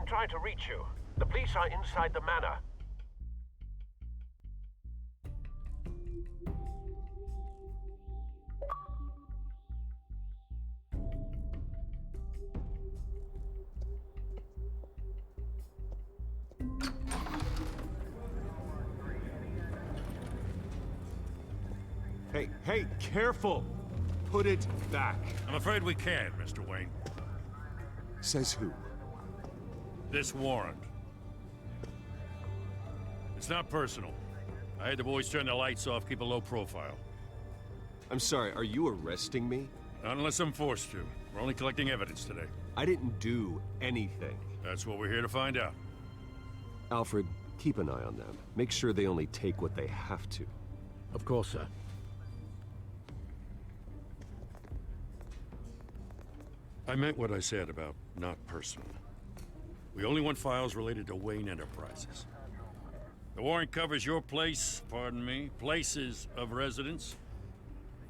been trying to reach you. The police are inside the manor. Hey, careful! Put it back. I'm afraid we can't, Mr. Wayne. Says who? This warrant. It's not personal. I had the boys turn the lights off, keep a low profile. I'm sorry, are you arresting me? Not unless I'm forced to. We're only collecting evidence today. I didn't do anything. That's what we're here to find out. Alfred, keep an eye on them. Make sure they only take what they have to. Of course, sir. I meant what I said about not personal. We only want files related to Wayne Enterprises. The warrant covers your place, pardon me, places of residence,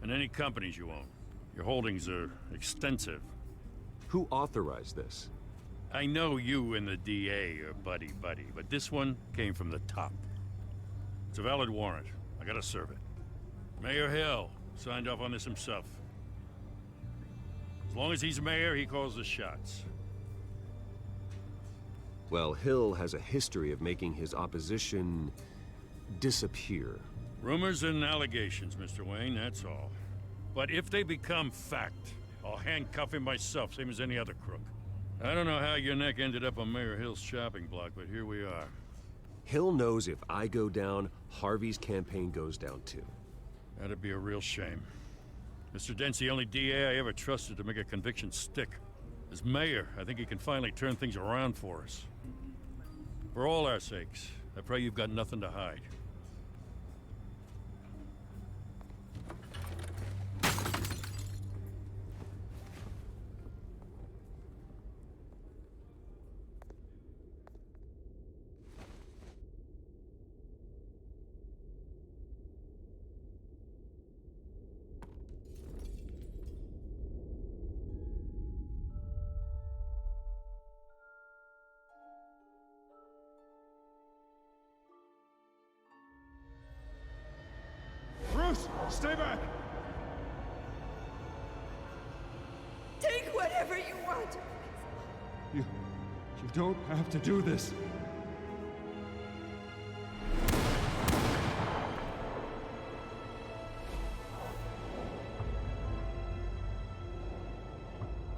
and any companies you own. Your holdings are extensive. Who authorized this? I know you and the DA are buddy-buddy, but this one came from the top. It's a valid warrant. I gotta serve it. Mayor Hill signed off on this himself. As long as he's mayor, he calls the shots. Well, Hill has a history of making his opposition disappear. Rumors and allegations, Mr. Wayne, that's all. But if they become fact, I'll handcuff him myself, same as any other crook. I don't know how your neck ended up on Mayor Hill's shopping block, but here we are. Hill knows if I go down, Harvey's campaign goes down too. That'd be a real shame. Mr. Dent's the only DA I ever trusted to make a conviction stick. As mayor, I think he can finally turn things around for us. For all our sakes, I pray you've got nothing to hide. Bruce, stay back! Take whatever you want. You don't have to do this.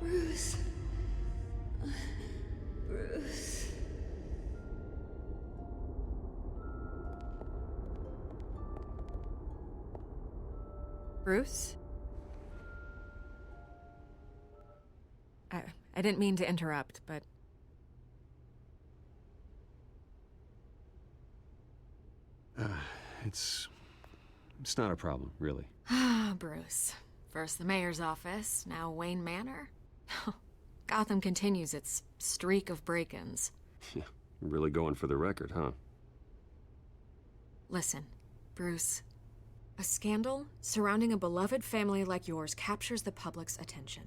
Bruce. Bruce. Bruce? I didn't mean to interrupt, but... It's not a problem, really. Ah, Bruce. First the mayor's office, now Wayne Manor. Gotham continues its streak of break-ins. You're really going for the record, huh? Listen, Bruce. A scandal surrounding a beloved family like yours captures the public's attention.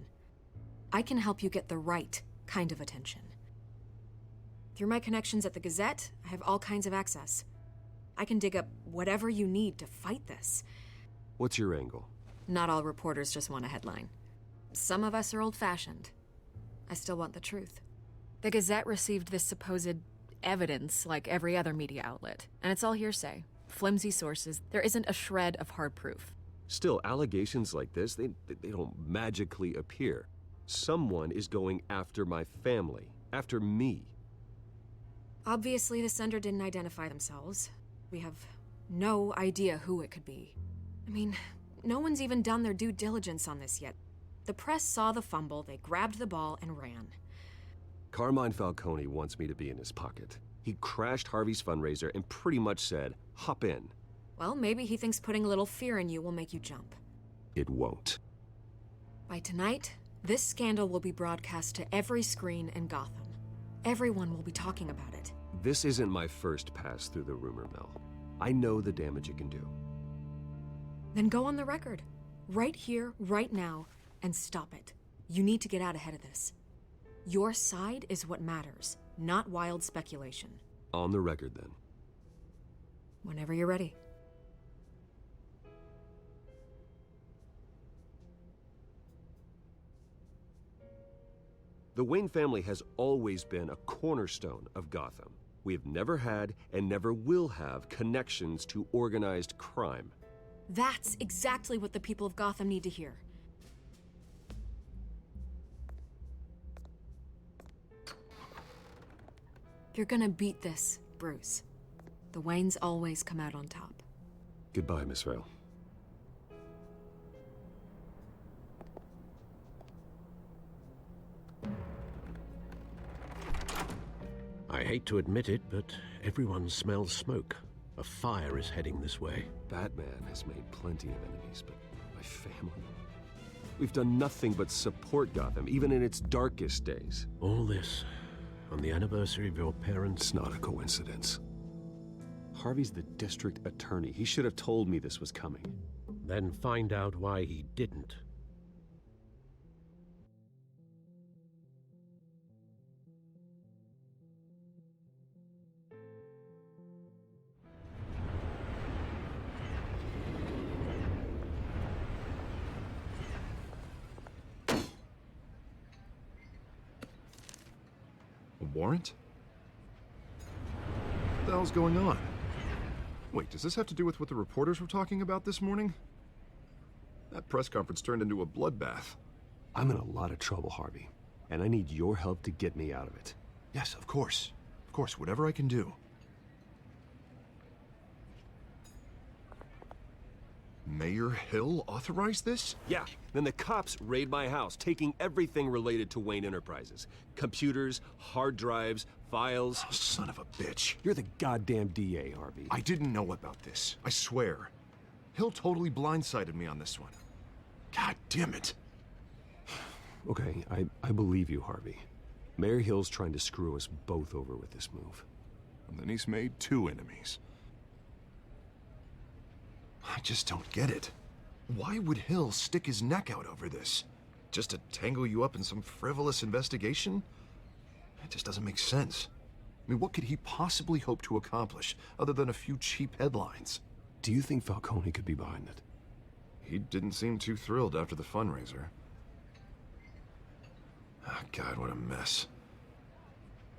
I can help you get the right kind of attention. Through my connections at the Gazette, I have all kinds of access. I can dig up whatever you need to fight this. What's your angle? Not all reporters just want a headline. Some of us are old-fashioned. I still want the truth. The Gazette received this supposed evidence like every other media outlet, and it's all hearsay. Flimsy sources. There isn't a shred of hard proof. Still, allegations like this, they don't magically appear. Someone is going after my family, after me. Obviously, the sender didn't identify themselves. We have no idea who it could be. I mean, no one's even done their due diligence on this yet. The press saw the fumble, they grabbed the ball and ran. Carmine Falcone wants me to be in his pocket. He crashed Harvey's fundraiser and pretty much said, hop in. Well, maybe he thinks putting a little fear in you will make you jump. It won't. By tonight, this scandal will be broadcast to every screen in Gotham. Everyone will be talking about it. This isn't my first pass through the rumor mill. I know the damage it can do. Then go on the record. Right here, right now, and stop it. You need to get out ahead of this. Your side is what matters, not wild speculation. On the record, then. Whenever you're ready. The Wayne family has always been a cornerstone of Gotham. We have never had and never will have connections to organized crime. That's exactly what the people of Gotham need to hear. You're gonna beat this, Bruce. The Waynes always come out on top. Goodbye, Miss Vale. I hate to admit it, but everyone smells smoke. A fire is heading this way. Batman has made plenty of enemies, but my family? We've done nothing but support Gotham, even in its darkest days. All this on the anniversary of your parents'... It's not a coincidence. Harvey's the district attorney. He should have told me this was coming. Then find out why he didn't. A warrant? What the hell's going on? Wait, does this have to do with what the reporters were talking about this morning? That press conference turned into a bloodbath. I'm in a lot of trouble, Harvey, and I need your help to get me out of it. Yes, of course. Of course, whatever I can do. Mayor Hill authorized this? Yeah, then the cops raid my house, taking everything related to Wayne Enterprises. Computers, hard drives, files. Oh, son of a bitch. You're the goddamn DA, Harvey. I didn't know about this. I swear. Hill totally blindsided me on this one. God damn it. Okay, I believe you, Harvey. Mayor Hill's trying to screw us both over with this move. And then he's made two enemies. I just don't get it. Why would Hill stick his neck out over this? Just to tangle you up in some frivolous investigation? It just doesn't make sense. I mean, what could he possibly hope to accomplish other than a few cheap headlines? Do you think Falcone could be behind it? He didn't seem too thrilled after the fundraiser. Oh, God, what a mess.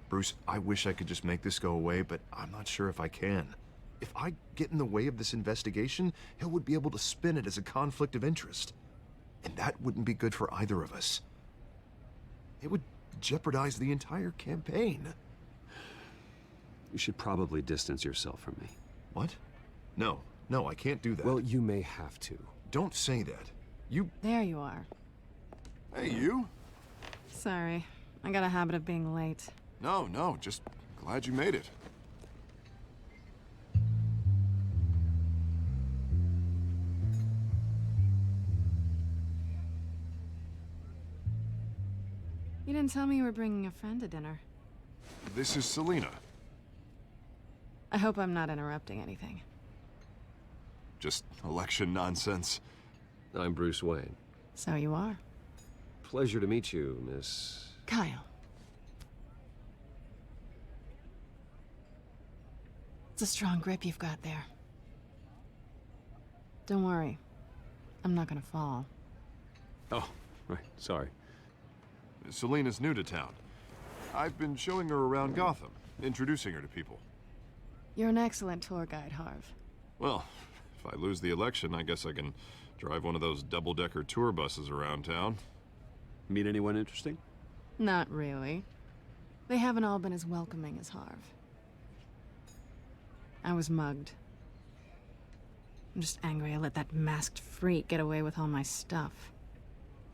Bruce, I wish I could just make this go away, but I'm not sure if I can. If I get in the way of this investigation, Hill would be able to spin it as a conflict of interest. And that wouldn't be good for either of us. It would jeopardize the entire campaign. You should probably distance yourself from me. What? No, I can't do that. Well, you may have to. Don't say that. You... There you are. Hey, you? Sorry. I got a habit of being late. No, just glad you made it. You didn't tell me you were bringing a friend to dinner. This is Selina. I hope I'm not interrupting anything. Just election nonsense. I'm Bruce Wayne. So you are. Pleasure to meet you, Miss... Kyle. It's a strong grip you've got there. Don't worry. I'm not gonna fall. Oh, right, sorry. Selina's new to town. I've been showing her around Gotham, introducing her to people. You're an excellent tour guide, Harv. Well, if I lose the election, I guess I can drive one of those double-decker tour buses around town. Meet anyone interesting? Not really. They haven't all been as welcoming as Harv. I was mugged. I'm just angry I let that masked freak get away with all my stuff.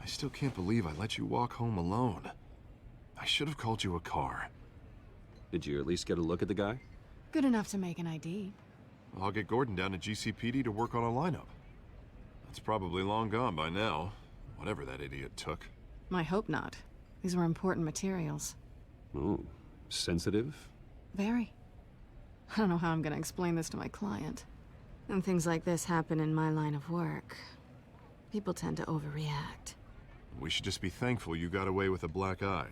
I still can't believe I let you walk home alone. I should have called you a car. Did you at least get a look at the guy? Good enough to make an ID. I'll get Gordon down to GCPD to work on a lineup. That's probably long gone by now, whatever that idiot took. I hope not. These were important materials. Ooh, sensitive? Very. I don't know how I'm gonna explain this to my client. And things like this happen in my line of work. People tend to overreact. We should just be thankful you got away with a black eye.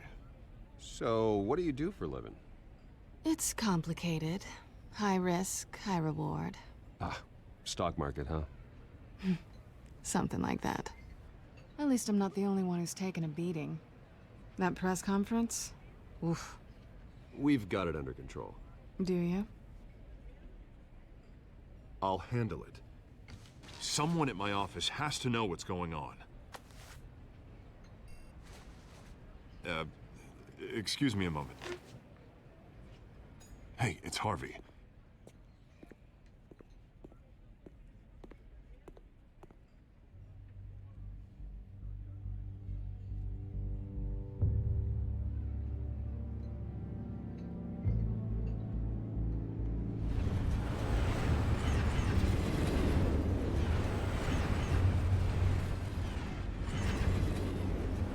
So, what do you do for a living? It's complicated. High risk, high reward. Ah, stock market, huh? Something like that. At least I'm not the only one who's taken a beating. That press conference? Oof. We've got it under control. Do you? I'll handle it. Someone at my office has to know what's going on. Excuse me a moment. Hey, it's Harvey.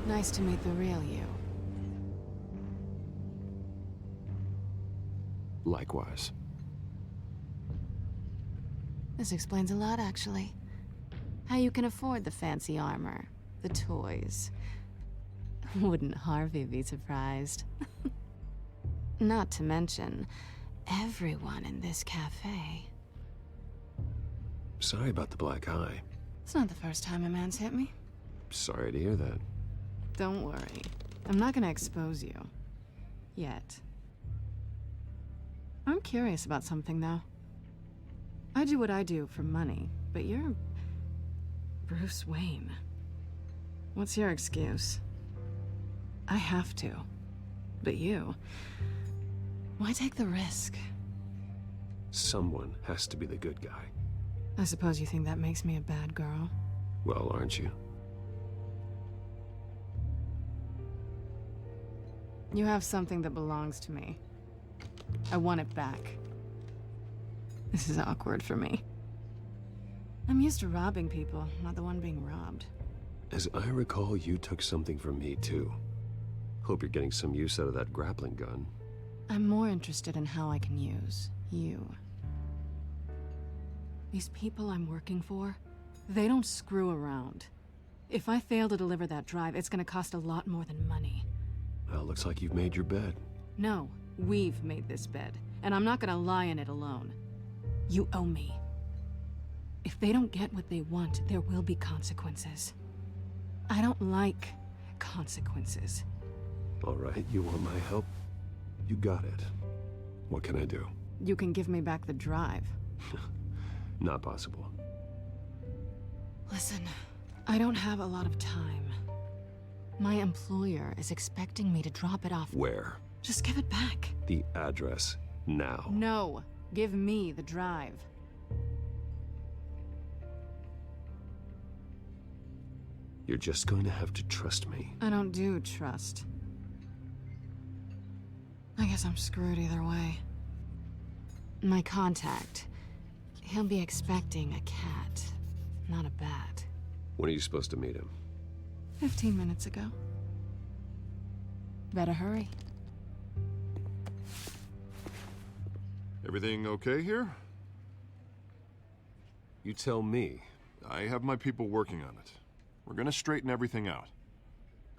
Nice to meet the real you. Likewise. This explains a lot, actually. How you can afford the fancy armor, the toys. Wouldn't Harvey be surprised? Not to mention, everyone in this cafe. Sorry about the black eye. It's not the first time a man's hit me. Sorry to hear that. Don't worry. I'm not gonna expose you. Yet. I'm curious about something, though. I do what I do for money, but you're... Bruce Wayne. What's your excuse? I have to. But you... Why take the risk? Someone has to be the good guy. I suppose you think that makes me a bad girl? Well, aren't you? You have something that belongs to me. I want it back. This is awkward for me. I'm used to robbing people, not the one being robbed. As I recall, you took something from me, too. Hope you're getting some use out of that grappling gun. I'm more interested in how I can use you. These people I'm working for, they don't screw around. If I fail to deliver that drive, it's gonna cost a lot more than money. Well, looks like you've made your bed. No, we've made this bed, and I'm not gonna lie in it alone. You owe me. If they don't get what they want, there will be consequences. I don't like consequences. All right, you want my help? You got it. What can I do? You can give me back the drive. Not possible. Listen, I don't have a lot of time. My employer is expecting me to drop it off. Where? Just give it back. The address, now. No, give me the drive. You're just going to have to trust me. I don't do trust. I guess I'm screwed either way. My contact, he'll be expecting a cat, not a bat. When are you supposed to meet him? 15 minutes ago. Better hurry. Everything okay here? You tell me. I have my people working on it. We're gonna straighten everything out.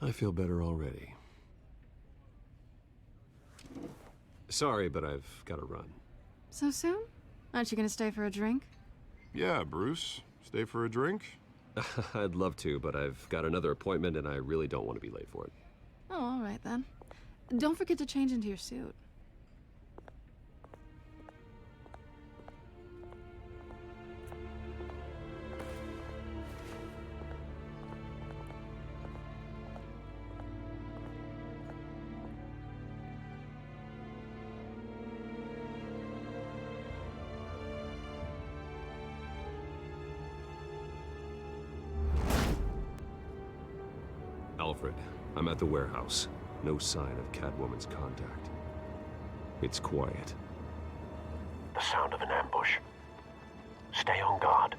I feel better already. Sorry, but I've got to run. So soon? Aren't you gonna stay for a drink? Yeah, Bruce. Stay for a drink? I'd love to, but I've got another appointment and I really don't want to be late for it. Oh, all right then. Don't forget to change into your suit. Alfred, I'm at the warehouse. No sign of Catwoman's contact. It's quiet. The sound of an ambush. Stay on guard.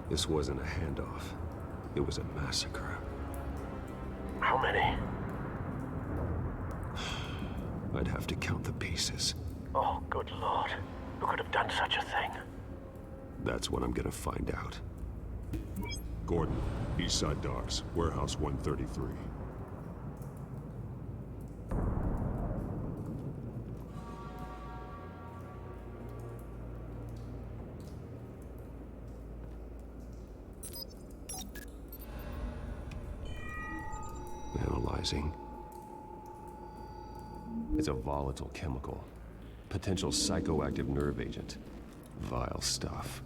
This wasn't a handoff. It was a massacre. How many? I'd have to count the pieces. Oh, good lord. Who could have done such a thing? That's what I'm gonna find out. Gordon, Eastside Docks, Warehouse 133. Analyzing. It's a volatile chemical. Potential psychoactive nerve agent. Vile stuff.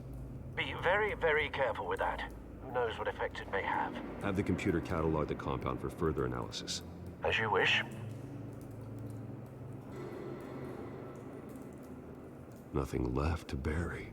Be very, very careful with that. Who knows what effect it may have. Have the computer catalog the compound for further analysis. As you wish. Nothing left to bury.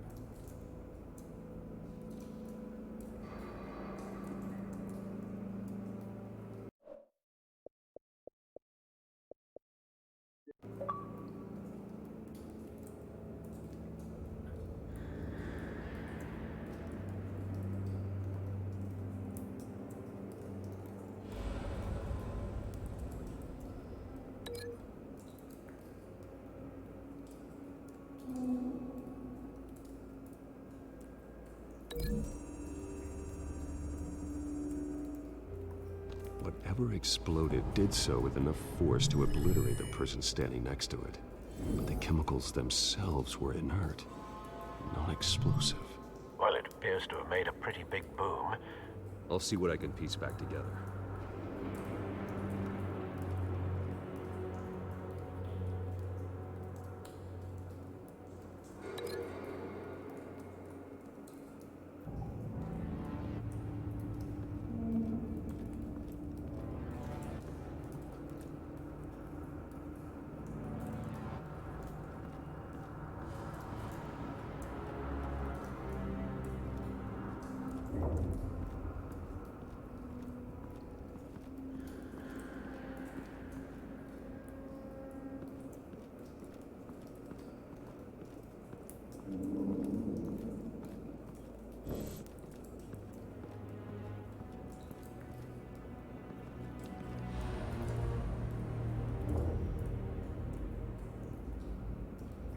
Whatever exploded did so with enough force to obliterate the person standing next to it. But the chemicals themselves were inert, non-explosive. Well, it appears to have made a pretty big boom. I'll see what I can piece back together.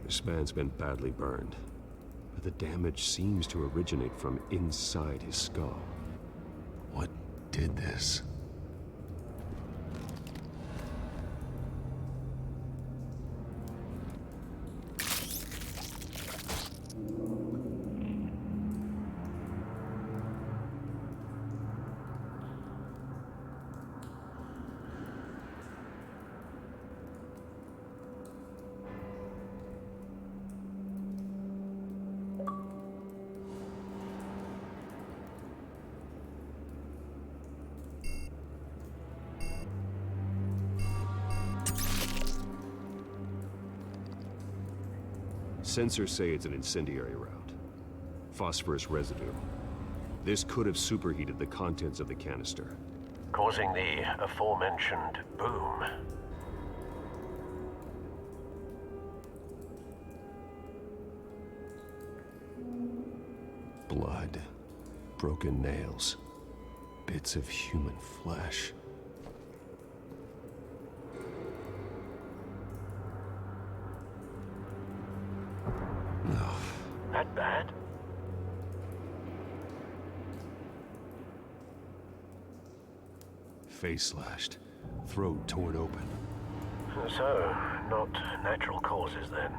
This man's been badly burned, but the damage seems to originate from inside his skull. What did this? Sensors say it's an incendiary round. Phosphorus residue. This could have superheated the contents of the canister, Causing the aforementioned boom. Blood, broken nails, bits of human flesh. No. That bad? Face slashed, throat torn open. So, not natural causes then.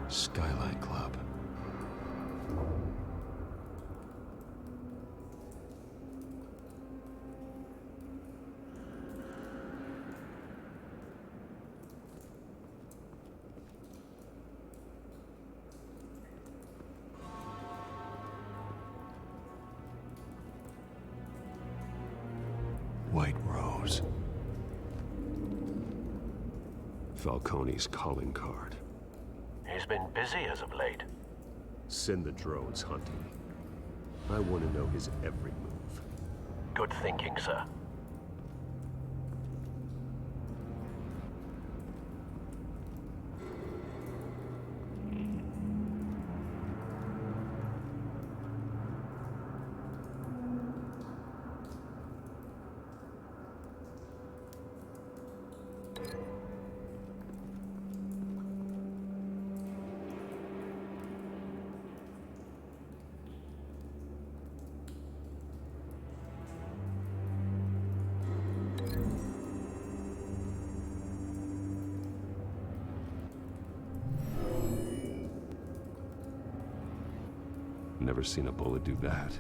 Skylight Club. White Rose. Falcone's calling card. He's been busy as of late. Send the drones hunting. I want to know his every move. Good thinking, sir. never seen a bullet do that.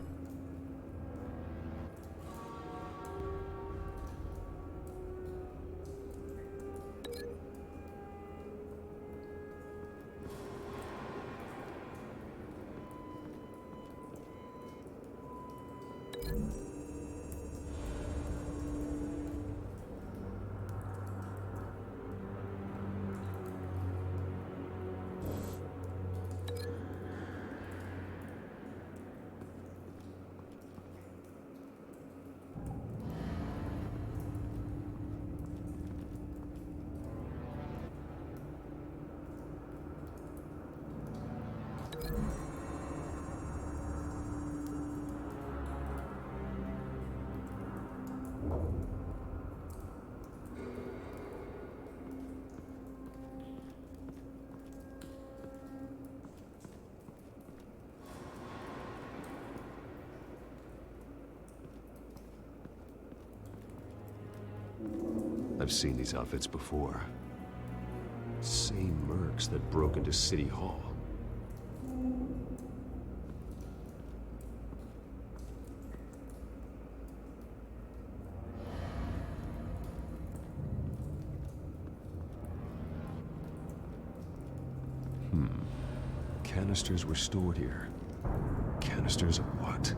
I've seen these outfits before. Same mercs that broke into City Hall. Canisters were stored here. Canisters of what?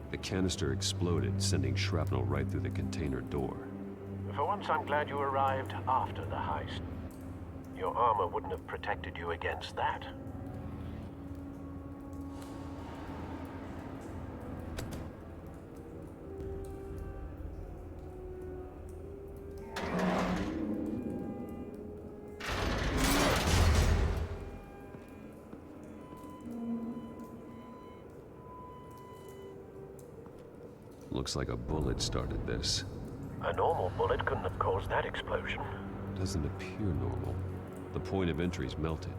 The canister exploded, sending shrapnel right through the container door. For once, I'm glad you arrived after the heist. Your armor wouldn't have protected you against that. Looks like a bullet started this. A normal bullet couldn't have caused that explosion. Doesn't appear normal. The point of entry's melted.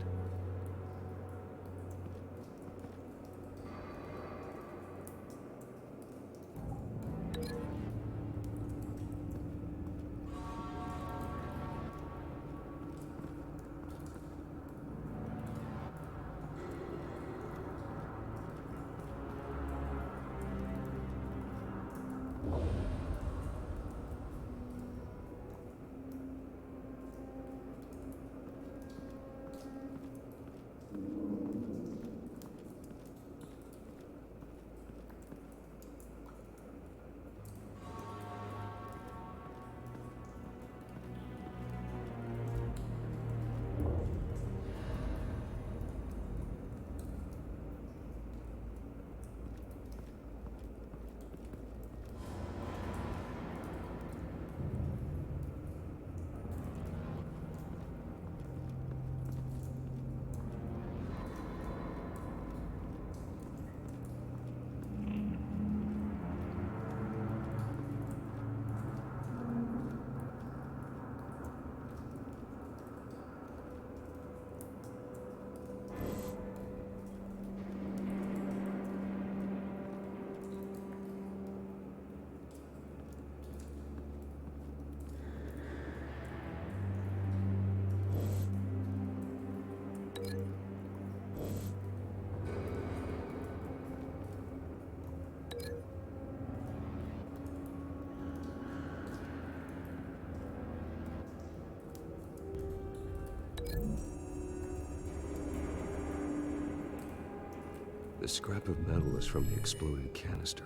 The scrap of metal is from the exploded canister.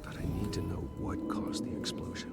But I need to know what caused the explosion.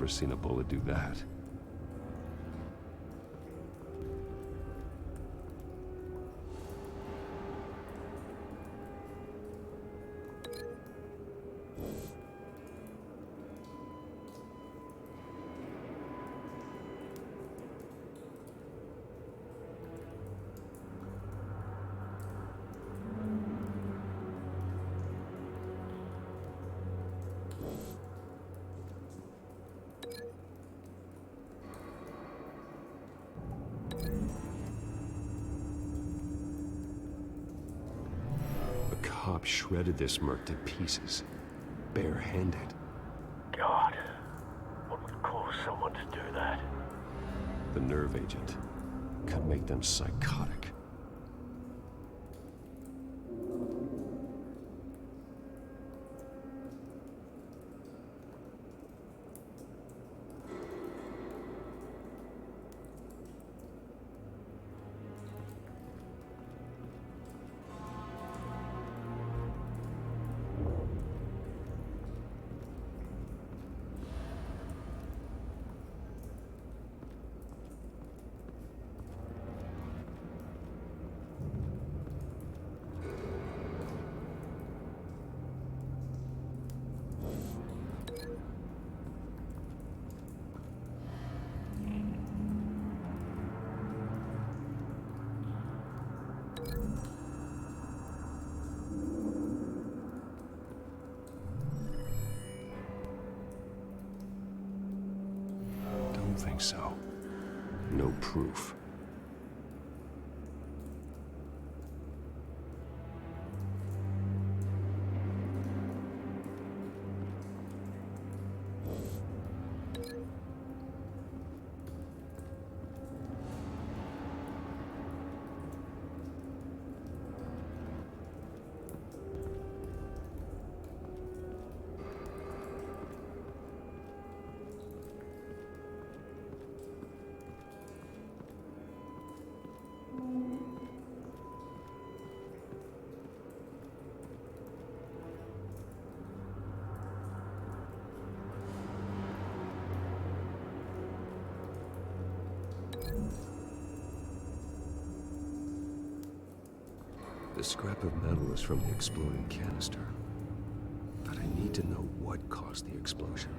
never seen a bullet do that. Cop shredded this merc to pieces, barehanded. God, what would cause someone to do that? The nerve agent could make them psychotic. Don't think so. No proof. The scrap of metal is from the exploding canister. But I need to know what caused the explosion.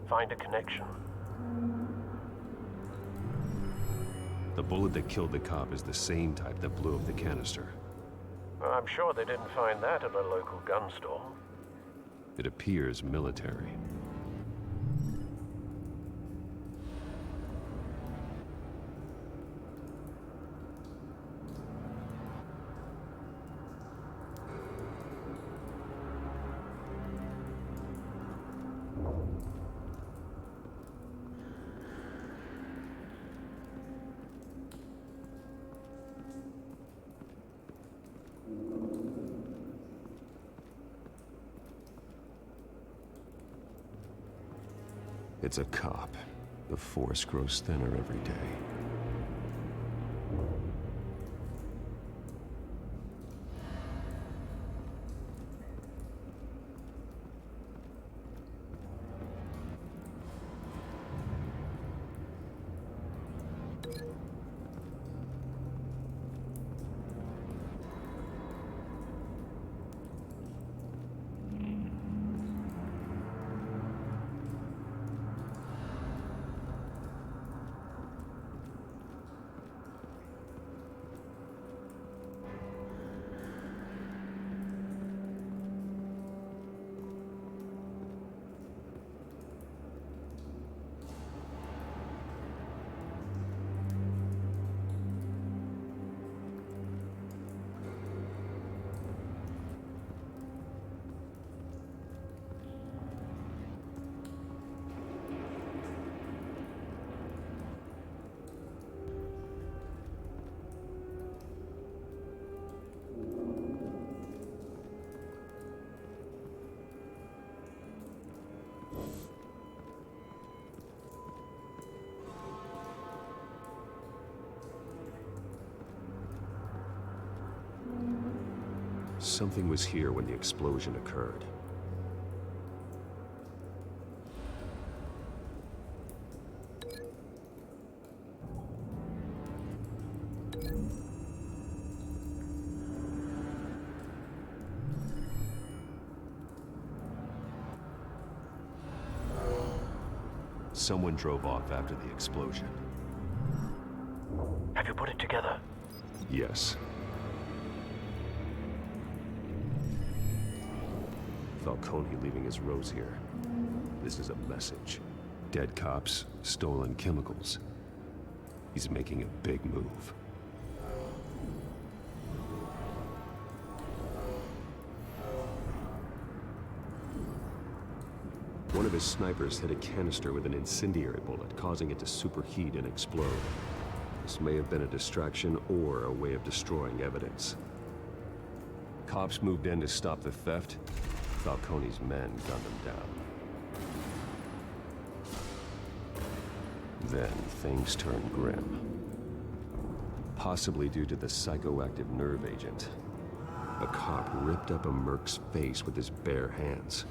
Find a connection. The bullet that killed the cop is the same type that blew up the canister. I'm sure they didn't find that at a local gun store. It appears military. It's a cop. The force grows thinner every day. Something was here when the explosion occurred. Someone drove off after the explosion. Have you put it together? Yes. Falcone leaving his rose here. This is a message. Dead cops, stolen chemicals. He's making a big move. One of his snipers hit a canister with an incendiary bullet, causing it to superheat and explode. This may have been a distraction or a way of destroying evidence. Cops moved in to stop the theft. Falcone's men gunned them down. Then things turned grim. Possibly due to the psychoactive nerve agent. A cop ripped up a merc's face with his bare hands.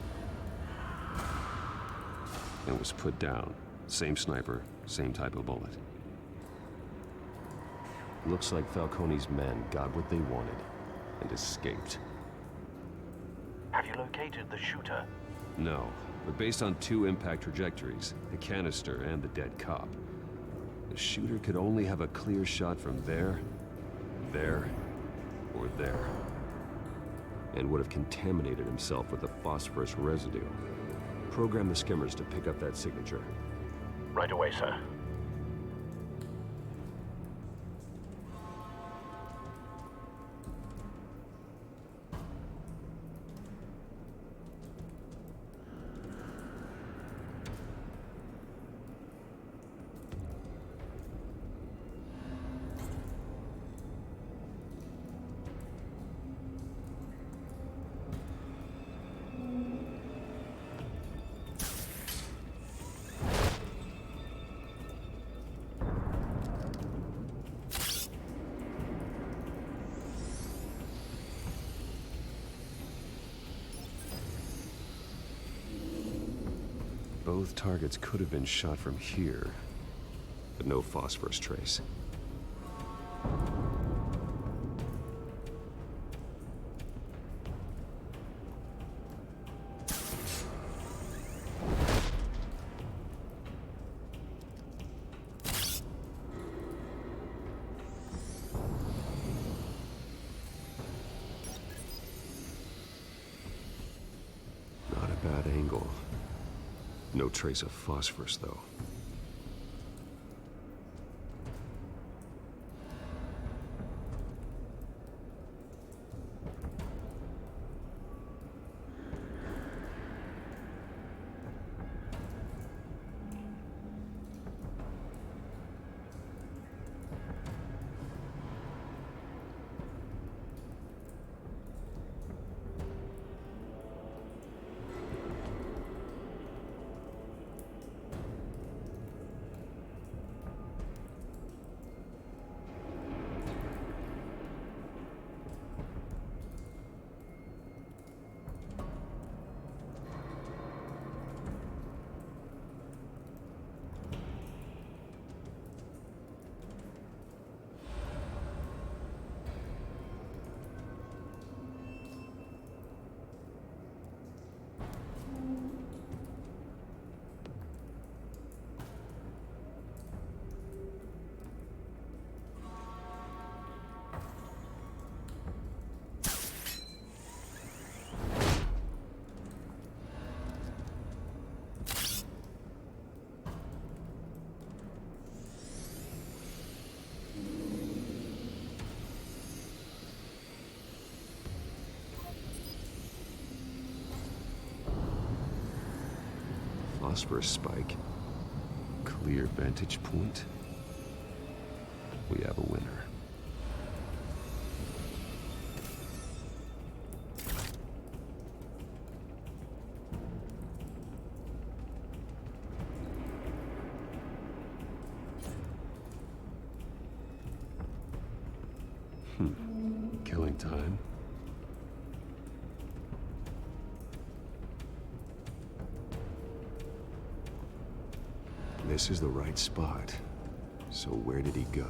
And was put down. Same sniper, same type of bullet. Looks like Falcone's men got what they wanted and escaped. Have you located the shooter? No, but based on two impact trajectories, the canister and the dead cop, the shooter could only have a clear shot from there, or there, and would have contaminated himself with the phosphorus residue. Program the skimmers to pick up that signature. Right away, sir. Both targets could have been shot from here, but no phosphorus trace. Not a bad angle. No trace of phosphorus, though. phosphorus spike. Clear vantage point. We have a winner. Killing time. This is the right spot. So where did he go?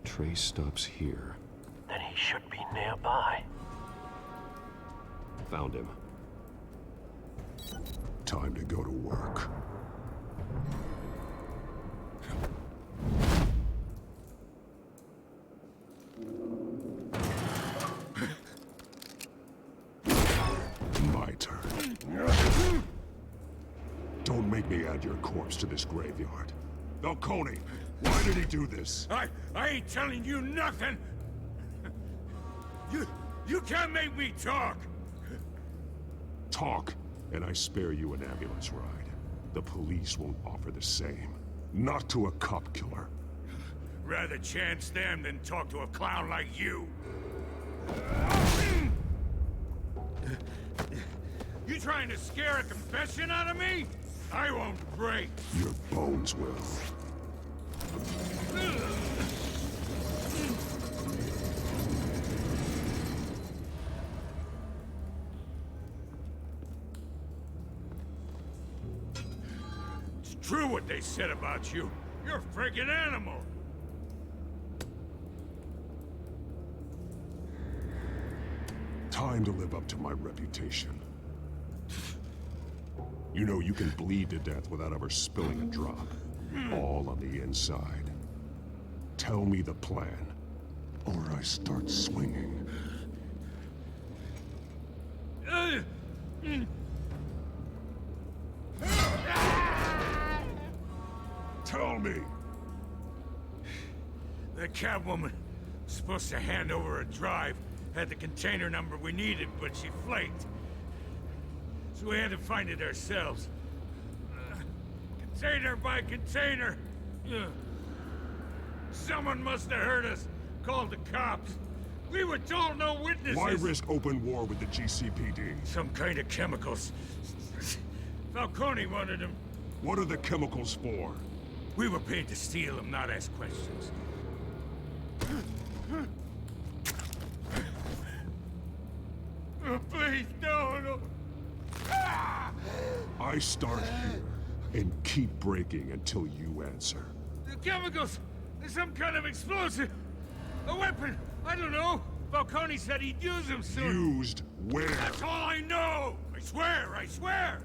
Trace stops here. Then he should be nearby. Found him. Time to go to work. My turn. Don't make me add your corpse to this graveyard. Falcone, why did he do this? I ain't telling you nothing! You can't make me talk! Talk, and I spare you an ambulance ride. The police won't offer the same. Not to a cop killer. Rather chance them than talk to a clown like you. You trying to scare a confession out of me? I won't break. Your bones will. It's true what they said about you. You're a freaking animal. Time to live up to my reputation. You know you can bleed to death without ever spilling a drop. All on the inside. Tell me the plan, or I start swinging. Tell me! The Catwoman was supposed to hand over a drive, had the container number we needed, but she flaked. So we had to find it ourselves. Container by container. Someone must have heard us, called the cops. We were told no witnesses. Why risk open war with the GCPD? Some kind of chemicals. Falcone wanted them. What are the chemicals for? We were paid to steal them, not ask questions. Oh, please, no. I start here, and keep breaking until you answer. The chemicals! There's some kind of explosive! A weapon! I don't know! Falcone said he'd use them soon! Used where? That's all I know! I swear!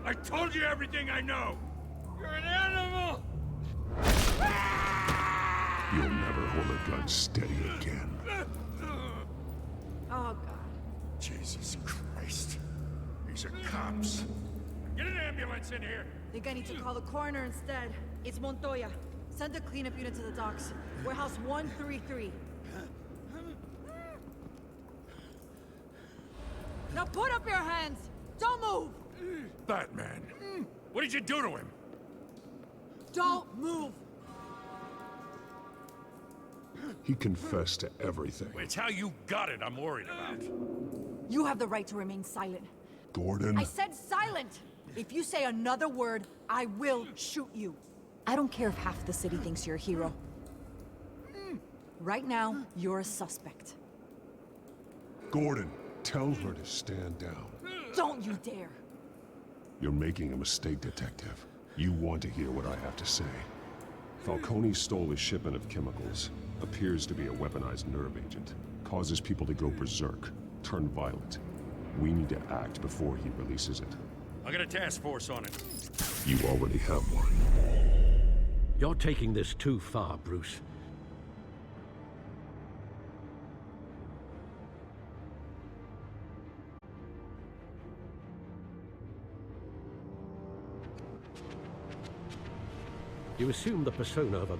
I told you everything I know! You're an animal! You'll never hold a gun steady again. Oh, God. Jesus Christ. These are cops. Get an ambulance in here! Think I need to call the coroner instead. It's Montoya. Send a cleanup unit to the docks. Warehouse 133. Now put up your hands! Don't move! Batman. What did you do to him? Don't move! He confessed to everything. It's how you got it I'm worried about. You have the right to remain silent. Gordon? I said silent! If you say another word, I will shoot you. I don't care if half the city thinks you're a hero. Right now, you're a suspect. Gordon, tell her to stand down. Don't you dare! You're making a mistake, Detective. You want to hear what I have to say. Falcone stole a shipment of chemicals. Appears to be a weaponized nerve agent. Causes people to go berserk, turn violent. We need to act before he releases it. I got a task force on it. You already have one. You're taking this too far, Bruce. You assume the persona of a